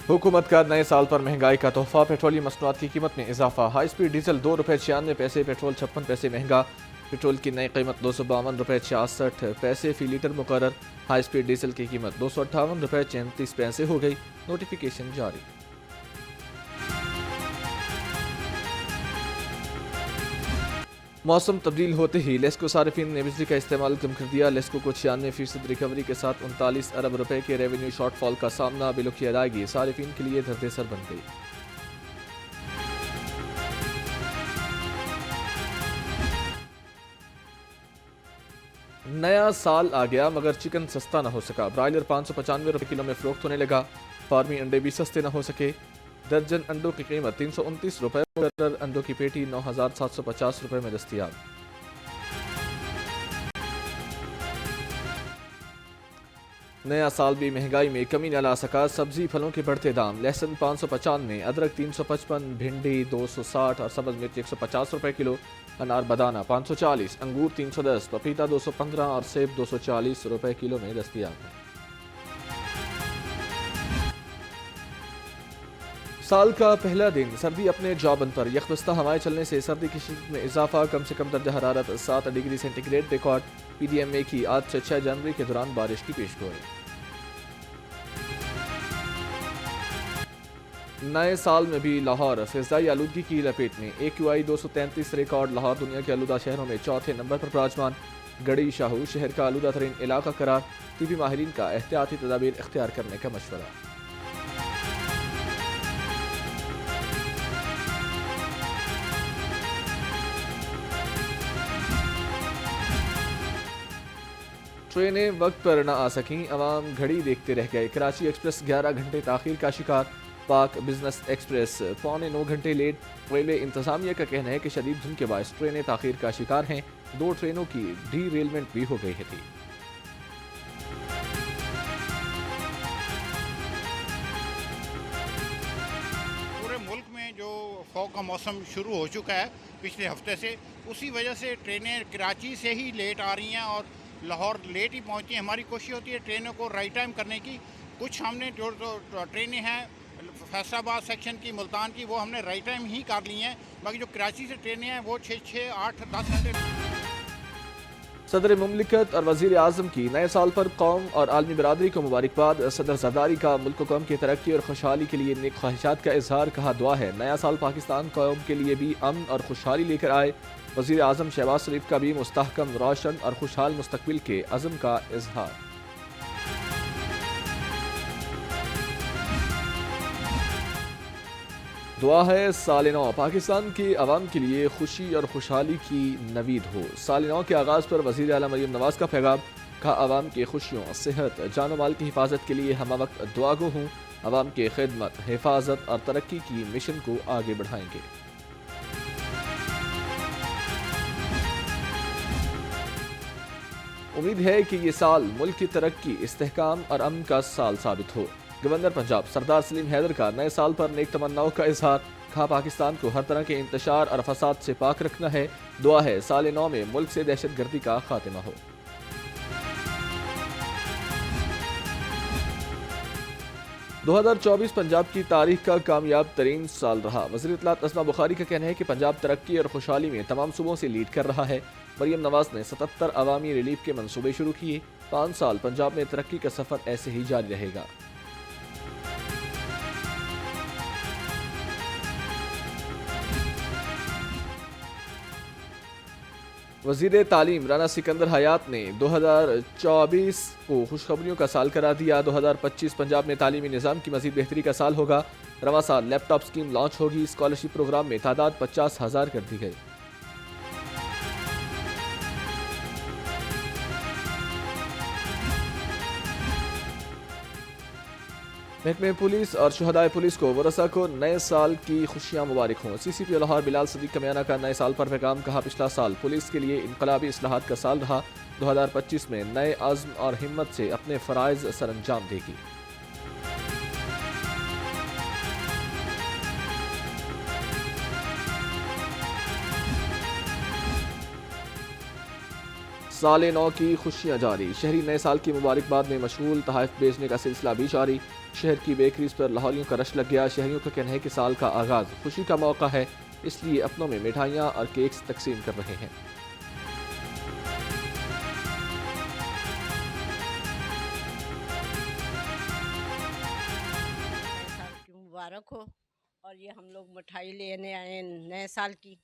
حکومت کا نئے سال پر مہنگائی کا تحفہ، پیٹرولیم مصنوعات کی قیمت میں اضافہ، ہائی سپیڈ ڈیزل ₹2.96، پیٹرول 56 مہنگا، پیٹرول کی نئی قیمت ₹252.66 فی لیٹر مقرر، ہائی سپیڈ ڈیزل کی قیمت ₹258.34 ہو گئی، نوٹیفیکیشن جاری۔ موسم تبدیل ہوتے ہی لیسکو صارفین نے بجلی کا استعمال کم کر دیا، لیسکو کو 96% ریکوری کے ساتھ 39 ارب روپے کے ریونیو شارٹ فال کا سامنا، بلوں کی ادائیگی صارفین کے لیے درد سر بن گئی۔ نیا سال آ گیا مگر چکن سستا نہ ہو سکا، برائلر 595 روپے کلو میں فروخت ہونے لگا، فارمی انڈے بھی سستے نہ ہو سکے، درجن انڈوں کی قیمت 329 روپے، مقرر انڈوں کی پیٹی 9750 روپے میں دستیاب۔ نیا سال بھی مہنگائی میں کمی نہ لا سکا، سبزی پھلوں کے بڑھتے دام، لہسن 595، ادرک 355، بھنڈی 260 اور سبز مرچ 150 روپے کلو، انار بدانہ 540، انگور 310، پپیتا 215 اور سیب 240 روپے کلو میں دستیاب ہے۔ سال کا پہلا دن سردی اپنے جوبن پر، یخبستہ ہوائیں چلنے سے سردی کی شدت میں اضافہ، کم سے کم درجہ حرارت 7 degree centigrade record, P D M A کی آج سے 6 جنوری کے دوران بارش کی پیش گوئی۔ نئے سال میں بھی لاہور فضائی آلودگی کی لپیٹ میں، AQI 233 ریکارڈ، لاہور دنیا کے آلودہ شہروں میں چوتھے نمبر پر براجمان، گڑھی شاہو شہر کا آلودہ ترین علاقہ قرار، طبی ماہرین کا احتیاطی تدابیر اختیار کرنے کا مشورہ۔ ٹرینیں وقت پر نہ آ سکیں، عوام گھڑی دیکھتے رہ گئے، کراچی ایکسپریس 11 گھنٹے تاخیر کا شکار، پاک بزنس ایکسپریس 9.25 گھنٹے لیٹ، ریلوے انتظامیہ کا کہنا ہے کہ شدید دھند کے باعث ٹرینیں تاخیر کا شکار ہیں، 2 ٹرینوں کی ڈی ریلمنٹ بھی ہو گئی تھی۔ پورے ملک میں جو فوگ کا موسم شروع ہو چکا ہے پچھلے ہفتے سے، اسی وجہ سے ٹرینیں کراچی سے ہی لیٹ آ رہی ہیں اور لاہور لیٹ ہی پہنچتی ہیں۔ ہماری کوشش ہوتی ہے ٹرینوں کو رائٹ ٹائم کرنے کی، کچھ ہم نے جو ٹرینیں ہیں فیصل آباد سیکشن کی، ملتان کی، وہ ہم نے رائٹ ٹائم ہی کر لی ہیں، باقی جو کراچی سے ٹرینیں ہیں وہ 6 8 10 گھنٹے۔ صدر مملکت اور وزیر اعظم کی نئے سال پر قوم اور عالمی برادری کو مبارکباد، صدر زرداری کا ملک و قوم کی ترقی اور خوشحالی کے لیے نیک خواہشات کا اظہار، کہا دعا ہے نیا سال پاکستان قوم کے لیے بھی امن اور خوشحالی لے کر آئے، وزیر اعظم شہباز شریف کا بھی مستحکم، روشن اور خوشحال مستقبل کے عزم کا اظہار۔ دعا ہے سال نو پاکستان کے عوام کے لیے خوشی اور خوشحالی کی نوید ہو، سال نو کے آغاز پر وزیر اعلیٰ مریم نواز کا پیغام، کہا عوام کے خوشیوں، صحت، جان و مال کی حفاظت کے لیے ہم وقت دعا گو ہوں، عوام کے خدمت، حفاظت اور ترقی کی مشن کو آگے بڑھائیں گے۔ امید ہے کہ یہ سال ملک کی ترقی، استحکام اور امن کا سال ثابت ہو، گورنر پنجاب سردار سلیم حیدر کا نئے سال پر نیک تمناؤں کا اظہار، کہا پاکستان کو ہر طرح کے انتشار اور فساد سے پاک رکھنا ہے، دعا ہے سال نو میں ملک سے دہشت گردی کا خاتمہ ہو۔ 2024 پنجاب کی تاریخ کا کامیاب ترین سال رہا، وزیر اطلاعات اسما بخاری کا کہنا ہے کہ پنجاب ترقی اور خوشحالی میں تمام صوبوں سے لیڈ کر رہا ہے، مریم نواز نے 77 عوامی ریلیف کے منصوبے شروع کیے، 5 سال پنجاب میں ترقی کا سفر ایسے ہی جاری رہے گا۔ وزیر تعلیم رانا سکندر حیات نے 2024 کو خوشخبریوں کا سال قرار دیا، 2025 پنجاب میں تعلیمی نظام کی مزید بہتری کا سال ہوگا، رواں سال لیپ ٹاپ اسکیم لانچ ہوگی، اسکالرشپ پروگرام میں تعداد 50,000 کر دی گئی۔ محکمہ پولیس اور شہدائے پولیس کو ورثاء کو نئے سال کی خوشیاں مبارک ہوں، CCP لاہور بلال صدیق کمیانہ کا نئے سال پر پیغام، کہا پچھلا سال پولیس کے لیے انقلابی اصلاحات کا سال رہا، 2025 میں نئے عزم اور ہمت سے اپنے فرائض سر انجام دے گی۔ سال نو کی خوشیاں جاری، شہری نئے سال کی مبارکباد میں مشغول، تحائف بیچنے کا سلسلہ بھی جاری۔ شہر کی بیکریز پر لاہوریوں کا رش لگ گیا۔ شہریوں کا کہنا ہے کہ سال کا آغاز خوشی کا موقع ہے، اس لیے اپنوں میں مٹھائیاں اور کیکس تقسیم کر رہے ہیں۔ سال کی مبارک ہو، اور یہ ہم لوگ مٹھائی لینے آئے ہیں نئے سال کی،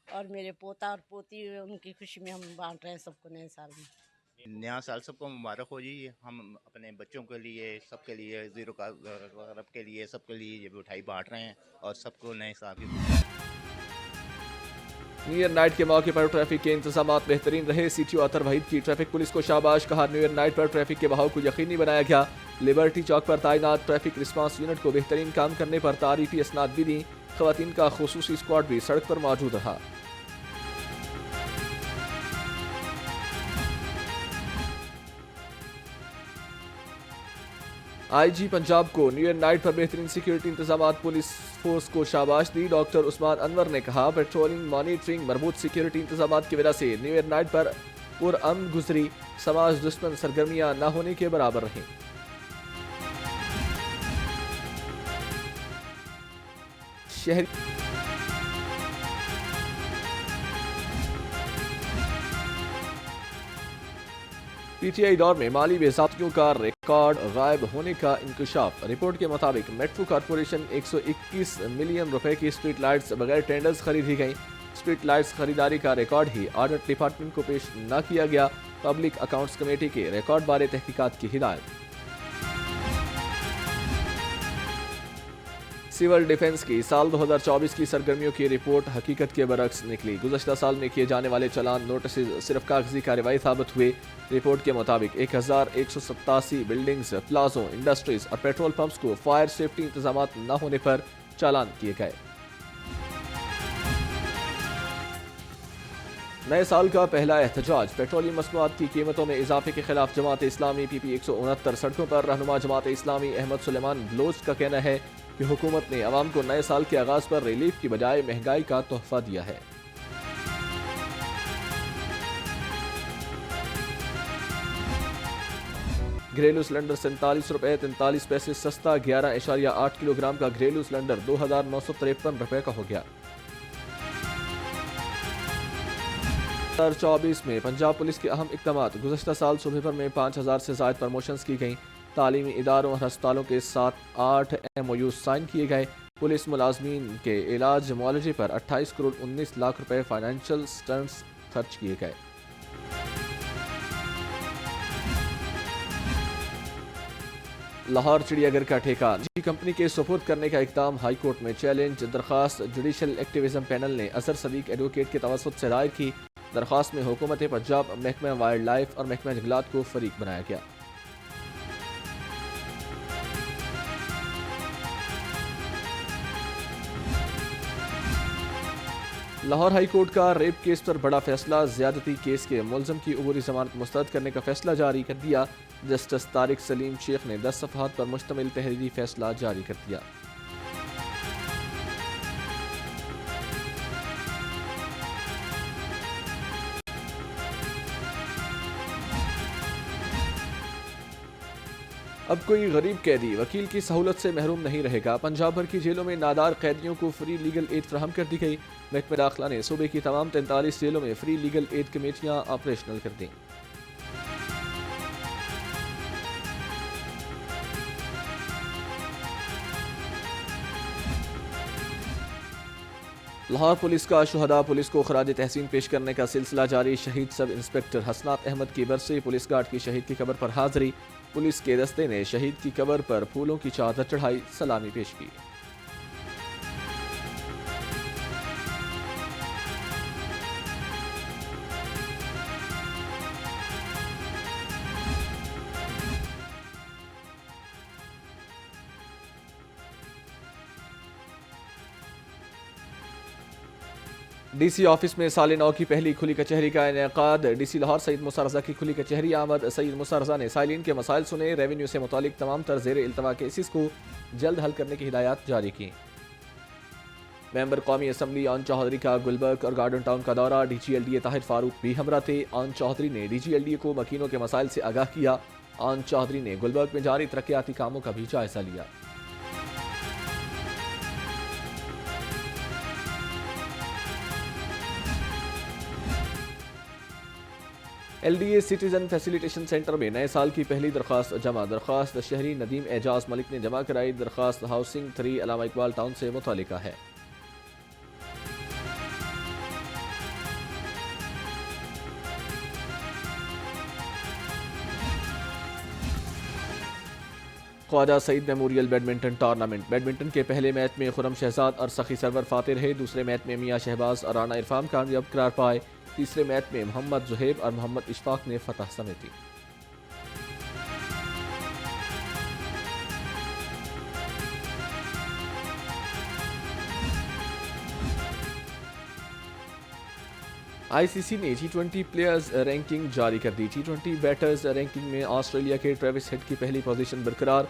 اور میرے پوتا اور پوتی ان کی خوشی میں ہم بانٹ رہے ہیں سب کو نئے سال میں۔ نیا سال سب کو مبارک ہو جی، ہم اپنے بچوں کے لیے، سب کے لیے، زیرو کا عرب کے لیے، سب کے لیے یہ مٹھائی بانٹ رہے ہیں، اور سب کو نئے سال کی نیو ایئر نائٹ کے موقع پر ٹریفک کے انتظامات بہترین رہے، سی ٹی او اطہر وحید کی ٹریفک پولیس کو شاباش، کہا نیو ایئر نائٹ پر ٹریفک کے بہاؤ کو یقینی بنایا گیا۔ لبرٹی چوک پر تعینات ٹریفک رسپانس یونٹ کو بہترین کام کرنے پر تعریفی اسناد بھی دیں، خواتین کا خصوصی اسکواڈ بھی سڑک پر موجود رہا۔ آئی جی پنجاب کو نیو ایئر نائٹ پر بہترین سیکیورٹی انتظامات، پولیس فورس کو شاباش دی۔ ڈاکٹر عثمان انور نے کہا پیٹرولنگ، مانیٹرنگ، مربوط سیکیورٹی انتظامات کی وجہ سے نیو ایئر نائٹ پر پرامن گزری، سماج دشمن سرگرمیاں نہ ہونے کے برابر رہیں۔ شہری پی ٹی آئی دور میں مالی بے ضابطگیوں کا ریکارڈ غائب ہونے کا انکشاف، رپورٹ کے مطابق میٹرو کارپوریشن 121 ملین روپے کی اسٹریٹ لائٹس بغیر ٹینڈرز خریدی گئیں۔ اسٹریٹ لائٹس خریداری کا ریکارڈ ہی آڈٹ ڈپارٹمنٹ کو پیش نہ کیا گیا، پبلک اکاؤنٹس کمیٹی کے ریکارڈ بارے تحقیقات کی ہدایت۔ سول ڈیفنس کی سال 2024 کی سرگرمیوں کی رپورٹ حقیقت کے برعکس نکلی، گزشتہ سال میں کیے جانے والے چالان نوٹسز صرف کاغذی کارروائی ثابت ہوئے۔ رپورٹ کے مطابق 1187 بلڈنگز، پلازوں، انڈسٹریز اور پیٹرول پمپس کو فائر سیفٹی انتظامات نہ ہونے پر چالان کیے گئے۔ نئے سال کا پہلا احتجاج، پیٹرولیم مصنوعات کی قیمتوں میں اضافے کے خلاف جماعت اسلامی PP 169 سڑکوں پر، رہنما جماعت اسلامی احمد سلیمان بلوچ کا کہنا ہے کہ حکومت نے عوام کو نئے سال کے آغاز پر ریلیف کی بجائے مہنگائی کا تحفہ دیا ہے۔ گھریلو سلنڈر 47 روپے 43 پیسے سستا، 11.8 کلو گرام کا گھریلو سلنڈر 2953 روپے کا ہو گیا۔ 2024 میں پنجاب پولیس کے اہم اقدامات، گزشتہ سال صوبے بھر میں 5000 سے زائد پروموشنز کی گئیں، تعلیمی اداروں اور ہسپتالوں کے ساتھ 8 MOU سائن کیے گئے، پولیس ملازمین کے علاج معالجے پر 28 کروڑ 19 لاکھ روپے فائنینشل سٹنٹس خرچ کیے گئے۔ لاہور چڑیا گھر کا ٹھیکہ نجی کمپنی کے سپرد کرنے کا اقدام ہائی کورٹ میں چیلنج، درخواست جوڈیشل ایکٹیویزم پینل نے اظہر صدیق ایڈوکیٹ کے توسط سے دائر کی، درخواست میں حکومت پنجاب، محکمہ وائلڈ لائف اور محکمہ جنگلات کو فریق بنایا گیا۔ لاہور ہائی کورٹ کا ریپ کیس پر بڑا فیصلہ، زیادتی کیس کے ملزم کی عبوری ضمانت مسترد کرنے کا فیصلہ جاری کر دیا، جسٹس طارق سلیم شیخ نے 10 صفحات پر مشتمل تحریری فیصلہ جاری کر دیا۔ اب کوئی غریب قیدی وکیل کی سہولت سے محروم نہیں رہے گا، پنجاب بھر کی جیلوں میں نادار قیدیوں کو فری لیگل ایڈ فراہم کر دی گئی، محکمہ داخلہ نے صوبے کی تمام 43 جیلوں میں فری لیگل ایڈ کمیٹیاں آپریشنل کر دیں۔ لاہور پولیس کا شہداء پولیس کو خراج تحسین پیش کرنے کا سلسلہ جاری، شہید سب انسپکٹر حسنات احمد کی برسی، پولیس گارڈ کی شہید کی قبر پر حاضری، پولیس کے دستے نے شہید کی قبر پر پھولوں کی چادر چڑھائی، سلامی پیش کی۔ ڈی سی آفس میں سال نو کی پہلی کھلی کچہری کا انعقاد، ڈی سی لاہور سعید موسیٰ رضا کی کھلی کچہری آمد، سعید موسیٰ رضا نے سائلین کے مسائل سنے، ریونیو سے متعلق تمام تر زیر التوا کیسز کو جلد حل کرنے کی ہدایات جاری کی۔ ممبر قومی اسمبلی آن چودھری کا گلبرگ اور گارڈن ٹاؤن کا دورہ، D G L D A Tahir Farooq بھی ہمراہ تھے۔ آن چودھری نے D G L D A کو مکینوں کے مسائل سے آگاہ کیا۔ آن چودھری نے گلبرگ میں جاری ترقیاتی کاموں کا بھی جائزہ لیا۔ L D a citizen facilitation centre میں نئے سال کی پہلی درخواست جمع۔ درخواست شہری ندیم اعجاز ملک نے جمع کرائی۔ درخواست ہاؤسنگ 3 علامہ اقبال ٹاؤن سے متعلقہ ہے۔ خواجہ سعید میموریل بیڈمنٹن ٹورنامنٹ، بیڈمنٹن کے پہلے میچ میں خرم شہزاد اور سخی سرور فاتح رہے۔ دوسرے میچ میں میاں شہباز اور رانا عرفان کامیاب قرار پائے۔ تیسرے میچ میں محمد زہیب اور محمد اشفاق نے فتح سمیتی۔ آئی سی سی نے T20 پلیئرز رینکنگ جاری کر دی۔ T20 بیٹرز رینکنگ میں آسٹریلیا کے ٹریوس ہیڈ کی پہلی پوزیشن برقرار۔